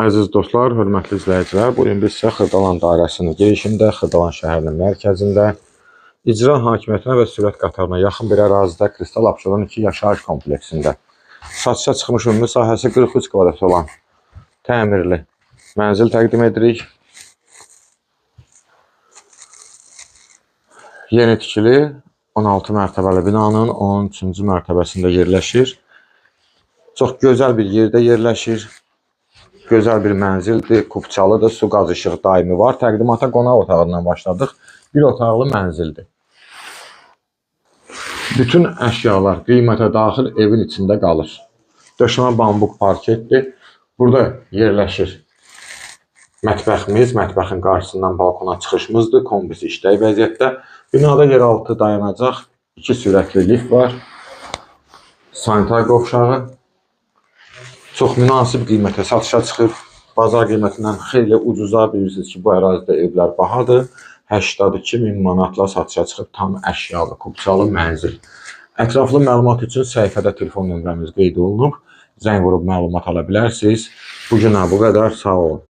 Əziz dostlar, hörmətli izləyicilər, bugün biz sizə Xırdalan dairəsinin girişində, Xırdalan şəhərinin mərkəzində icra hakimiyyətinə və sürət qatarına yaxın bir ərazidə Kristal Abşeron 2 yaşayış kompleksində satışa çıxmış ümumi sahəsi 43 kvadrat olan təmirli mənzil təqdim edirik. Yeni tikili 16 mərtəbəli binanın 13-cü mərtəbəsində yerləşir. Çox gözəl bir yerdə yerləşir. Gözəl bir mənzildir, kubçalıdır, su qaz işığı daimi var. Təqdimata qonaq otağından başladıq. Bir otaqlı mənzildir. Bütün əşyalar qiymətə daxil evin içində qalır. Döşəmə bambuk parketdir. Burada yerləşir mətbəximiz, mətbəxin qarşısından balkona çıxışımızdır. Kombisi işlək vəziyyətdə. Binada yeraltı dayanacaq 2 sürətli lift var. Sanitar qovşağı. Çox münasib qiymətə satışa çıxır. Bazar qiymətindən xeyli ucuza, bilirsiniz ki, bu ərazidə evlər bahadır. 82.000 manatla satışa çıxıb tam əşyalı, kubçalı mənzil. Ətraflı məlumat üçün səhifədə telefon nömrəmiz qeyd olunub. Zəng vurub məlumat ala bilərsiniz. Bugünə bu qədər, sağ olun.